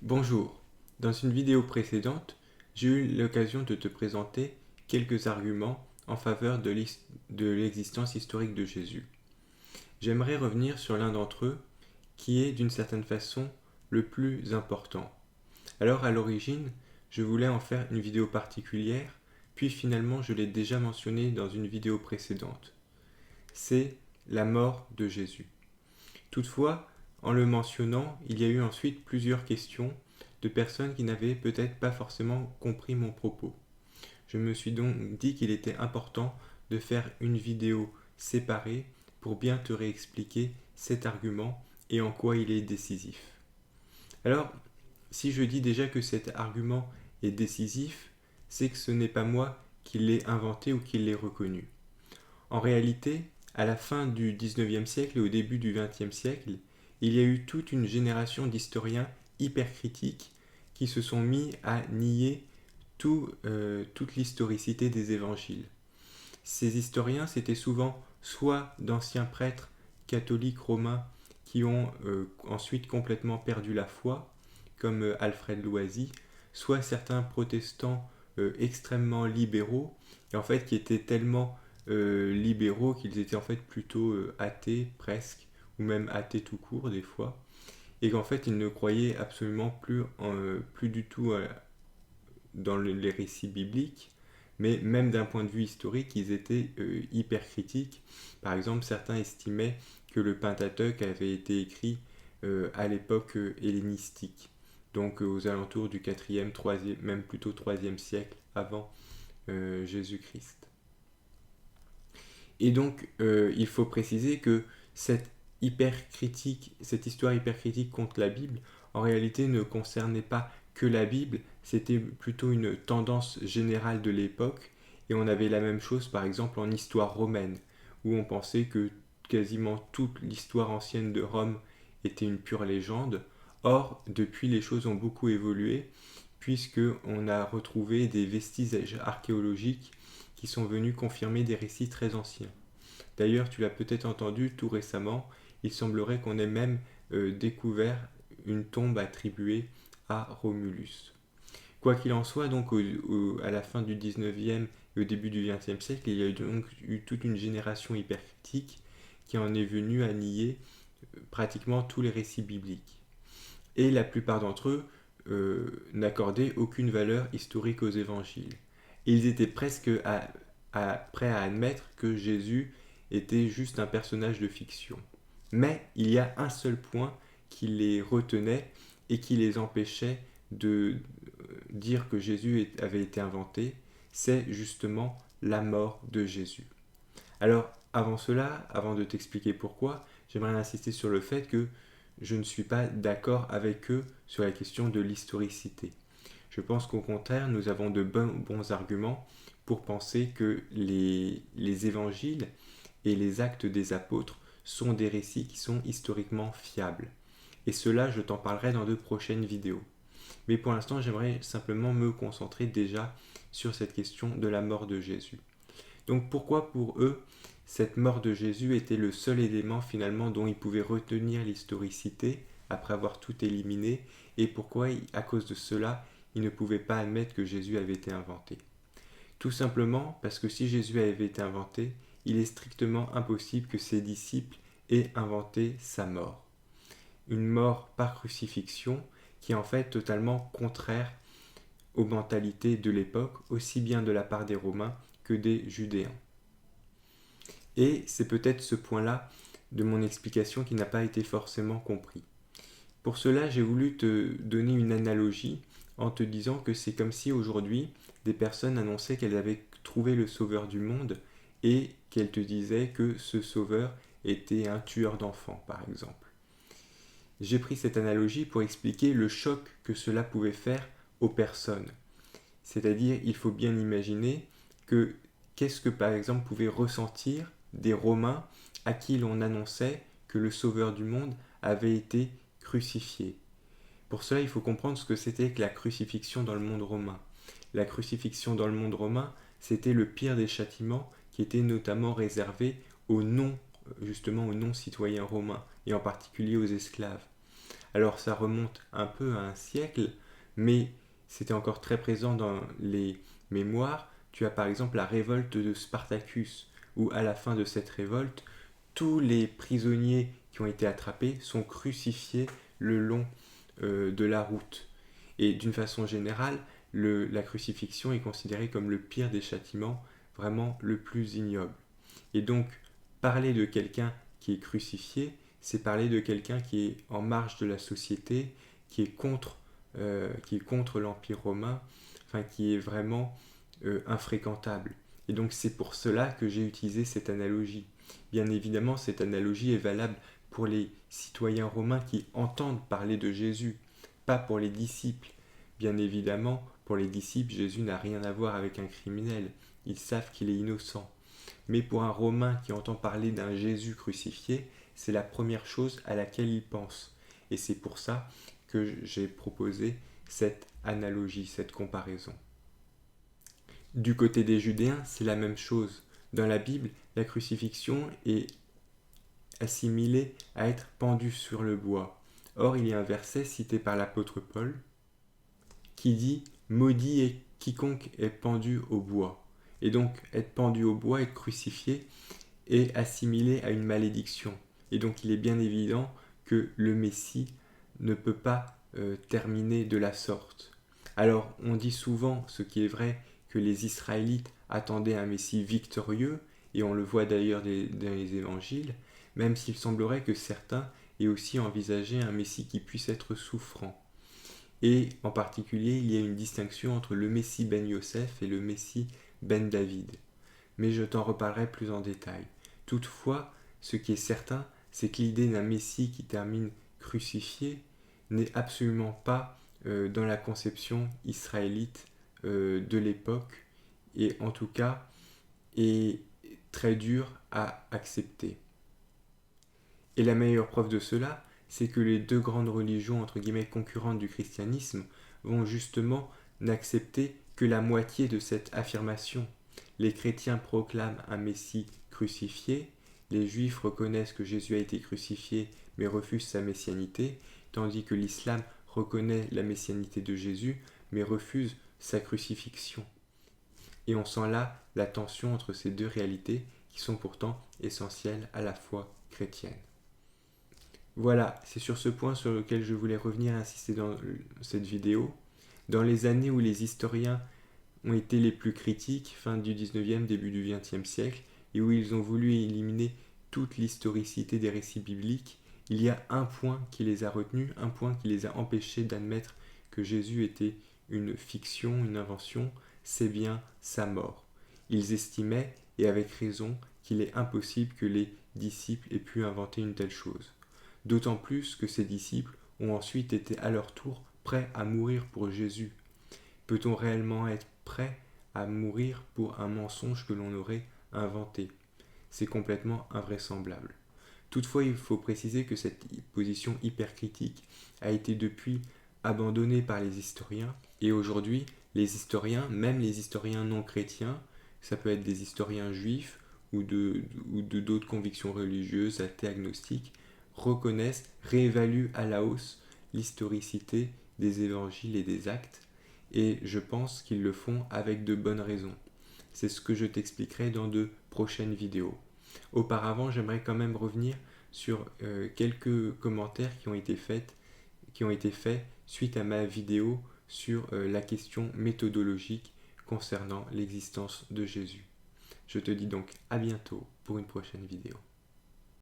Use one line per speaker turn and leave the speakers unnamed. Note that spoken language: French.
Bonjour, dans une vidéo précédente, j'ai eu l'occasion de te présenter quelques arguments en faveur de l'existence historique de Jésus. J'aimerais revenir sur l'un d'entre eux, qui est d'une certaine façon le plus important. Alors à l'origine, je voulais en faire une vidéo particulière, puis finalement je l'ai déjà mentionné dans une vidéo précédente. C'est la mort de Jésus. Toutefois, en le mentionnant, il y a eu ensuite plusieurs questions de personnes qui n'avaient peut-être pas forcément compris mon propos. Je me suis donc dit qu'il était important de faire une vidéo séparée pour bien te réexpliquer cet argument et en quoi il est décisif. Alors, si je dis déjà que cet argument est décisif, c'est que ce n'est pas moi qui l'ai inventé ou qui l'ai reconnu. En réalité, à la fin du XIXe siècle et au début du XXe siècle, il y a eu toute une génération d'historiens hypercritiques qui se sont mis à nier toute l'historicité des évangiles. Ces historiens, c'était souvent soit d'anciens prêtres catholiques romains qui ont ensuite complètement perdu la foi, comme Alfred Loisy, soit certains protestants extrêmement libéraux, et en fait qui étaient tellement libéraux qu'ils étaient en fait plutôt athées presque, ou même athées tout court des fois, et qu'en fait ils ne croyaient absolument plus du tout dans les récits bibliques, mais même d'un point de vue historique, ils étaient hyper critiques. Par exemple, certains estimaient que le Pentateuque avait été écrit à l'époque hellénistique, donc aux alentours du 4e, 3e, même plutôt 3e siècle avant Jésus-Christ. Et donc, il faut préciser que cette histoire hyper critique contre la Bible, en réalité ne concernait pas que la Bible, c'était plutôt une tendance générale de l'époque, et on avait la même chose par exemple en histoire romaine, où on pensait que quasiment toute l'histoire ancienne de Rome était une pure légende. Or, depuis, les choses ont beaucoup évolué, puisqu'on a retrouvé des vestiges archéologiques qui sont venus confirmer des récits très anciens. D'ailleurs, tu l'as peut-être entendu tout récemment, il semblerait qu'on ait même découvert une tombe attribuée à Romulus. Quoi qu'il en soit, donc à la fin du 19e et au début du 20e siècle, il y a donc eu toute une génération hypercritique qui en est venue à nier pratiquement tous les récits bibliques. Et la plupart d'entre eux n'accordaient aucune valeur historique aux évangiles. Et ils étaient presque prêts à admettre que Jésus était juste un personnage de fiction. Mais il y a un seul point qui les retenait et qui les empêchait de dire que Jésus avait été inventé, c'est justement la mort de Jésus. Alors, avant cela, avant de t'expliquer pourquoi, j'aimerais insister sur le fait que je ne suis pas d'accord avec eux sur la question de l'historicité. Je pense qu'au contraire, nous avons de bons arguments pour penser que les évangiles et les actes des apôtres sont des récits qui sont historiquement fiables. Et cela, je t'en parlerai dans de prochaines vidéos. Mais pour l'instant, j'aimerais simplement me concentrer déjà sur cette question de la mort de Jésus. Donc pourquoi pour eux, cette mort de Jésus était le seul élément finalement dont ils pouvaient retenir l'historicité après avoir tout éliminé, et pourquoi, à cause de cela, ils ne pouvaient pas admettre que Jésus avait été inventé. Tout simplement parce que si Jésus avait été inventé, il est strictement impossible que ses disciples aient inventé sa mort. Une mort par crucifixion qui est en fait totalement contraire aux mentalités de l'époque, aussi bien de la part des Romains que des Judéens. Et c'est peut-être ce point-là de mon explication qui n'a pas été forcément compris. Pour cela, j'ai voulu te donner une analogie en te disant que c'est comme si aujourd'hui, des personnes annonçaient qu'elles avaient trouvé le sauveur du monde et qu'elles te disaient que ce sauveur était un tueur d'enfants, par exemple. J'ai pris cette analogie pour expliquer le choc que cela pouvait faire aux personnes. C'est-à-dire, il faut bien imaginer que qu'est-ce que par exemple pouvaient ressentir des Romains à qui l'on annonçait que le sauveur du monde avait été crucifié. Pour cela, il faut comprendre ce que c'était que la crucifixion dans le monde romain. La crucifixion dans le monde romain, c'était le pire des châtiments qui était notamment réservé aux non-citoyens romains, et en particulier aux esclaves. Alors ça remonte un peu à un siècle, mais c'était encore très présent dans les mémoires. Tu as par exemple la révolte de Spartacus, où à la fin de cette révolte, tous les prisonniers qui ont été attrapés sont crucifiés le long de la route. Et d'une façon générale, la crucifixion est considérée comme le pire des châtiments, vraiment le plus ignoble. Et donc, parler de quelqu'un qui est crucifié, c'est parler de quelqu'un qui est en marge de la société, qui est contre l'Empire romain, enfin qui est vraiment infréquentable. Et donc c'est pour cela que j'ai utilisé cette analogie. Bien évidemment, cette analogie est valable pour les citoyens romains qui entendent parler de Jésus, pas pour les disciples. Bien évidemment, pour les disciples, Jésus n'a rien à voir avec un criminel. Ils savent qu'il est innocent. Mais pour un Romain qui entend parler d'un Jésus crucifié, c'est la première chose à laquelle il pense. Et c'est pour ça que j'ai proposé cette analogie, cette comparaison. Du côté des Judéens, c'est la même chose. Dans la Bible, la crucifixion est assimilée à être pendu sur le bois. Or, il y a un verset cité par l'apôtre Paul qui dit « Maudit est quiconque est pendu au bois ». Et donc, être pendu au bois, être crucifié, est assimilé à une malédiction. Et donc, il est bien évident que le Messie ne peut pas terminer de la sorte. Alors, on dit souvent, ce qui est vrai, que les Israélites attendaient un Messie victorieux, et on le voit d'ailleurs dans les évangiles, même s'il semblerait que certains aient aussi envisagé un Messie qui puisse être souffrant. Et en particulier, il y a une distinction entre le Messie ben Yosef et le Messie ben David. Mais je t'en reparlerai plus en détail. Toutefois, ce qui est certain, c'est que l'idée d'un Messie qui termine crucifié n'est absolument pas dans la conception israélite de l'époque, et en tout cas est très dur à accepter. Et la meilleure preuve de cela, c'est que les deux grandes religions entre guillemets concurrentes du christianisme vont justement n'accepter que la moitié de cette affirmation. Les chrétiens proclament un Messie crucifié, les juifs reconnaissent que Jésus a été crucifié mais refusent sa messianité, tandis que l'islam reconnaît la messianité de Jésus mais refuse sa crucifixion. Et on sent là la tension entre ces deux réalités qui sont pourtant essentielles à la foi chrétienne. Voilà, c'est sur ce point sur lequel je voulais revenir et insister dans cette vidéo. Dans les années où les historiens ont été les plus critiques, fin du 19e, début du 20e siècle, et où ils ont voulu éliminer toute l'historicité des récits bibliques, il y a un point qui les a retenus, un point qui les a empêchés d'admettre que Jésus était une fiction, une invention, c'est bien sa mort. Ils estimaient, et avec raison, qu'il est impossible que les disciples aient pu inventer une telle chose. D'autant plus que ces disciples ont ensuite été à leur tour prêts à mourir pour Jésus. Peut-on réellement être prêt à mourir pour un mensonge que l'on aurait inventé? C'est complètement invraisemblable. Toutefois, il faut préciser que cette position hypercritique a été depuis abandonnée par les historiens, et aujourd'hui, les historiens, même les historiens non chrétiens, ça peut être des historiens juifs ou de d'autres convictions religieuses, athées, agnostiques, reconnaissent, réévaluent à la hausse l'historicité des évangiles et des actes, et je pense qu'ils le font avec de bonnes raisons. C'est ce que je t'expliquerai dans de prochaines vidéos. Auparavant, j'aimerais quand même revenir sur quelques commentaires qui ont été faits suite à ma vidéo sur la question méthodologique concernant l'existence de Jésus. Je te dis donc à bientôt pour une prochaine vidéo.